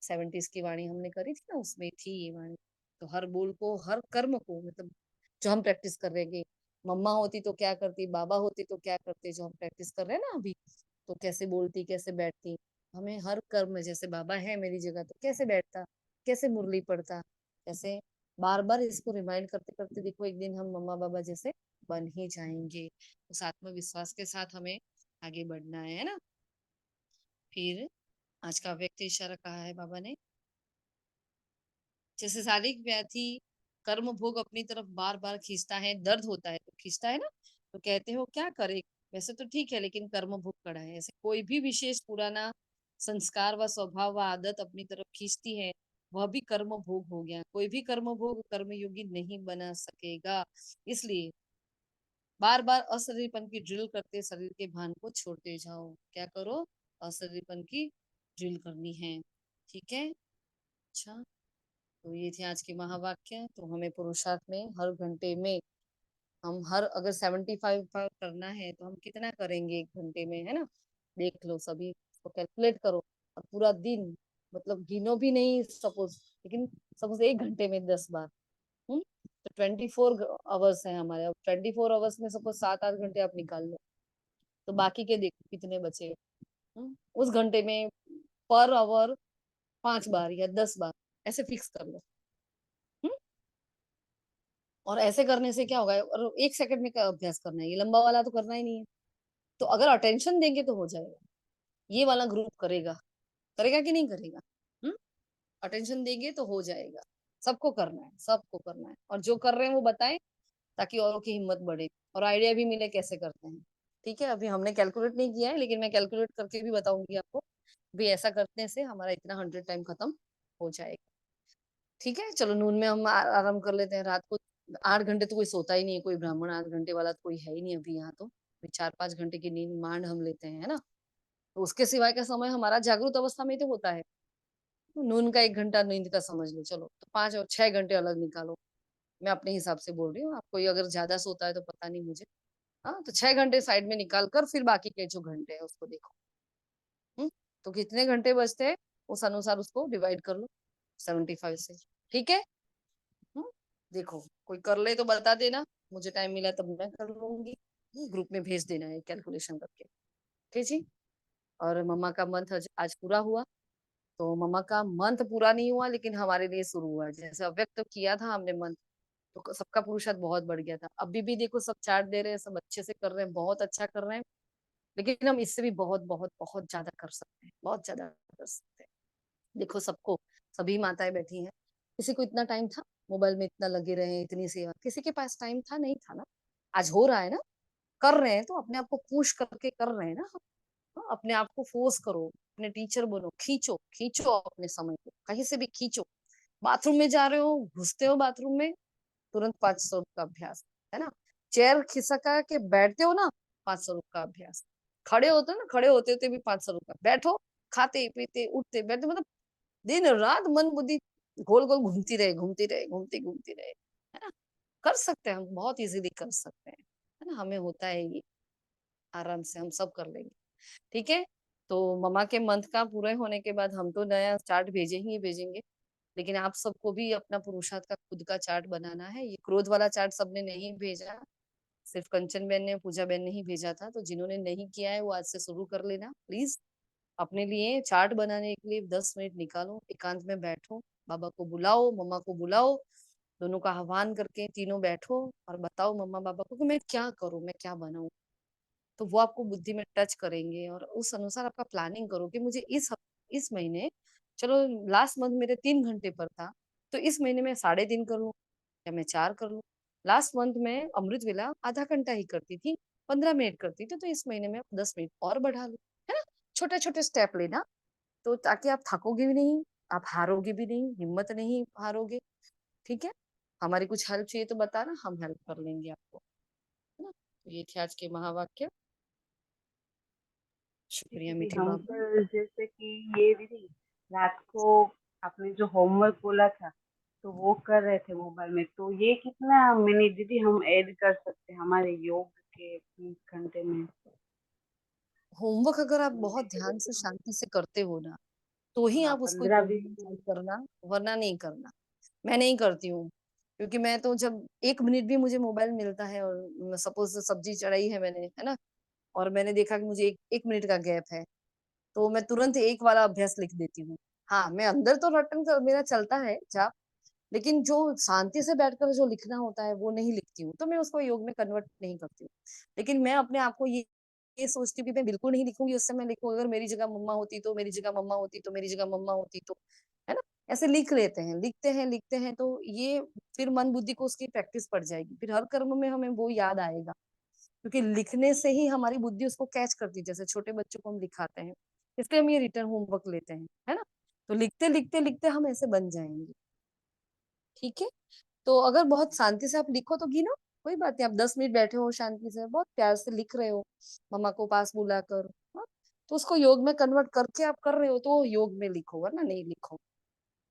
70s की वाणी हमने करी थी ना, उसमें थी ये वाणी। तो हर बोल को हर कर्म को, मतलब जो हम प्रैक्टिस कर रहे हैं, मम्मा होती तो क्या करती, बाबा होती तो क्या करते, जो हम प्रैक्टिस कर रहे हैं ना अभी, तो कैसे बोलती कैसे बैठती। हमें हर कर्म में, जैसे बाबा है मेरी जगह तो कैसे बैठता, कैसे मुरली पढ़ता, कैसे बार बार इसको रिमाइंड करते करते देखो एक दिन हम मम्मा बाबा जैसे बन ही जाएंगे। उस आत्मविश्वास के साथ हमें आगे बढ़ना है ना। फिर आज का व्यक्ति इशारा कहा है बाबा ने, जैसे शारीरिक व्याधि कर्म भोग अपनी तरफ बार बार खींचता है, दर्द होता है तो खींचता है ना, तो कहते हो क्या करे, वैसे तो ठीक है लेकिन कर्म भोग कड़ा है। ऐसे कोई भी विशेष पुराना संस्कार व स्वभाव व आदत अपनी तरफ खींचती है, वह भी कर्म भोग हो गया। कोई भी कर्म भोग कर्मयोगी नहीं बना सकेगा। इसलिए बार बार अशरीरपन की ड्रिल करते शरीर के भान को छोड़ते जाओ। क्या करो, अशरीरपन की ड्रिल करनी है, ठीक है। अच्छा, तो ये थे आज के महावाक्य। तो हमें पुरुषार्थ में हर घंटे में हम हर, अगर 75 करना है तो हम कितना करेंगे एक घंटे में, है ना। देख लो सभी, तो कैलकुलेट करो और पूरा दिन, मतलब गिनो भी नहीं सपोज, लेकिन सपोज एक घंटे में 10 बार। तो 24 आवर्स है हमारे। अब 24 आवर्स में सपोज 7-8 घंटे आप निकाल लो, तो बाकी के देखो कितने बचे। उस घंटे में पर आवर 5 बार या 10 बार ऐसे फिक्स कर लो। हम्म? और ऐसे करने से क्या होगा, और 1 सेकंड में का अभ्यास करना है, ये लंबा वाला तो करना ही नहीं है। तो अगर अटेंशन देंगे तो हो जाएगा। ये वाला ग्रुप करेगा, करेगा कि नहीं करेगा। हम्म, अटेंशन देंगे तो हो जाएगा। सबको करना है, सबको करना है, और जो कर रहे हैं वो बताएं, ताकि औरों की हिम्मत बढ़े और आइडिया भी मिले कैसे करते हैं। ठीक है, अभी हमने कैलकुलेट नहीं किया है, लेकिन मैं कैलकुलेट करके भी बताऊंगी आपको। भी ऐसा करने से हमारा इतना 100 टाइम खत्म हो जाएगा। ठीक है, चलो नून में हम आराम कर लेते हैं। रात को 8 घंटे तो कोई सोता ही नहीं है, कोई ब्राह्मण 8 घंटे वाला तो कोई है ही नहीं अभी यहाँ तो। 4-5 घंटे की नींद मांड हम लेते हैं, है ना। तो उसके सिवाय का समय हमारा जागृत अवस्था में तो होता है। तो नून का 1 घंटा नींद का समझ लो, चलो तो 5 और 6 घंटे अलग निकालो। मैं अपने हिसाब से बोल रही हूँ, आपको अगर ज्यादा सोता है तो पता नहीं मुझे। हाँ, तो 6 घंटे साइड में निकाल कर फिर बाकी के जो घंटे है उसको देखो। तो कितने घंटे बचते हैं उस अनुसार उसको डिवाइड कर लो 75 से। ठीक है। हम्म, देखो कोई कर ले तो बता देना, मुझे टाइम मिला तब मैं कर लूंगी। ग्रुप में भेज देना है कैलकुलेशन करके। ठीक जी। और मम्मा का मंथ आज पूरा हुआ। तो मम्मा का मंथ पूरा नहीं हुआ लेकिन हमारे लिए शुरू हुआ। जैसे अव्यक्त तो किया था हमने मंथ, तो सबका पुरुषार्थ बहुत बढ़ गया था। अभी भी देखो सब चार्ट दे रहे हैं, सब अच्छे से कर रहे हैं, बहुत अच्छा कर रहे हैं। लेकिन हम इससे भी बहुत बहुत बहुत ज्यादा कर सकते हैं, बहुत ज्यादा कर सकते हैं। देखो सबको, सभी माताएं बैठी हैं, किसी को इतना टाइम था मोबाइल में इतना लगे रहे, इतनी सेवा, किसी के पास टाइम था? नहीं था ना। आज हो रहा है ना, कर रहे हैं तो अपने आप को पुश करके कर रहे हैं ना। हाँ, अपने आप को फोर्स करो, अपने टीचर बनो, खींचो खींचो अपने समय को, कहीं से भी खींचो। बाथरूम में जा रहे हो, घुसते हो बाथरूम में, तुरंत 500 का अभ्यास, है ना। चेयर खिसका के बैठते हो ना, 500 का अभ्यास। खड़े होते हो ना, खड़े होते होते भी 500 का। बैठो, खाते पीते उठते बैठते, मतलब दिन रात मन बुद्धि गोल गोल घूमती रहे, घूमती रहे, घूमती घूमती रहे, है ना। कर सकते हैं हम, बहुत इजीली कर सकते हैं, है ना। हमें होता है ये, आराम से हम सब कर लेंगे। ठीक है। तो मम्मा के मंथ का पूरे होने के बाद हम तो नया चार्ट भेजेंगे ही भेजेंगे। लेकिन आप सबको भी अपना पुरुषार्थ का खुद का चार्ट बनाना है। ये क्रोध वाला चार्ट सबने नहीं भेजा, सिर्फ कंचन बहन ने, पूजा बहन ने ही भेजा था। तो जिन्होंने नहीं किया है वो आज से शुरू कर लेना प्लीज। अपने लिए चार्ट बनाने के लिए 10 मिनट निकालो, एकांत में बैठो, बाबा को बुलाओ, मम्मा को बुलाओ, दोनों का आह्वान करके तीनों बैठो और बताओ मम्मा बाबा को कि मैं क्या करूं, मैं क्या बनाऊं। तो वो आपको बुद्धि में टच करेंगे और उस अनुसार आपका प्लानिंग करो कि मुझे इस महीने, चलो लास्ट मंथ मेरे 3 घंटे पर था, तो इस महीने में 3.5 कर लूं या मैं 4 कर लूं। लास्ट मंथ में अमृत वेला आधा घंटा ही करती थी, 15 मिनट करती थी, तो इस महीने में 10 मिनट और बढ़ा लूं, है ना। छोटे छोटे स्टेप लेना, तो ताकि आप थकोगे भी नहीं, आप हारोगे भी नहीं, हिम्मत नहीं हारोगे। ठीक है। हमारी कुछ हेल्प चाहिए तो बताना, हम हेल्प कर लेंगे आपको, है ना। तो ये थे आज के महावाक्य। जी शुक्रिया दीदी, मीठे हम बाबू। पर जैसे कि ये दीदी रात को आपने जो होमवर्क बोला था तो वो कर रहे थे मोबाइल में, तो ये कितना मिनट दीदी हम ऐड कर सकते हैं हमारे योग के 20 घंटे में? होमवर्क अगर आप बहुत ध्यान से शांति से करते हो ना, तो ही हाँ, आप उसको 15-20 ट्राई मिनट। करना, वरना नहीं करना। मैं नहीं करती हूँ, क्योंकि मैं तो जब 1 मिनट भी मुझे मोबाइल मिलता है और सपोज सब्जी चढ़ाई है मैंने, है ना, और मैंने देखा कि मुझे एक मिनट का गैप है, तो मैं तुरंत एक वाला अभ्यास लिख देती हूँ। हाँ, मैं अंदर तो रटन कर मेरा चलता है जाप, लेकिन जो शांति से बैठकर जो लिखना होता है वो नहीं लिखती हूँ, तो मैं उसको योग में कन्वर्ट नहीं करती हूँ। लेकिन मैं अपने आप को ये सोचती हूँ कि मैं बिल्कुल नहीं लिखूंगी, उससे मैं लिखूँ अगर मेरी जगह मम्मा होती तो, मेरी जगह मम्मा होती तो, मेरी जगह मम्मा होती तो, है ना। ऐसे लिख लेते हैं, लिखते हैं, तो ये फिर मन बुद्धि को उसकी प्रैक्टिस पड़ जाएगी, फिर हर कर्म में हमें वो याद आएगा, क्योंकि लिखने से ही हमारी बुद्धि उसको कैच करती है। जैसे छोटे बच्चों को हम लिखाते हैं, इसलिए हम ये रिटर्न होमवर्क लेते हैं, है ना। तो लिखते लिखते लिखते हम ऐसे बन जाएंगे। ठीक है। तो अगर बहुत शांति से आप लिखो तो गिनो, कोई बात नहीं। आप 10 मिनट बैठे हो शांति से, बहुत प्यार से लिख रहे हो, मम्मा को पास बुलाकर, हाँ, तो उसको योग में कन्वर्ट करके आप कर रहे हो, तो योग में लिखो, वरना नहीं लिखो।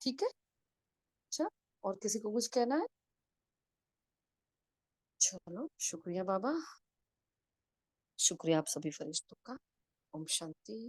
ठीक है। अच्छा, और किसी को कुछ कहना है? चलो, शुक्रिया बाबा, शुक्रिया आप सभी फरिश्तों का। ओम शांति।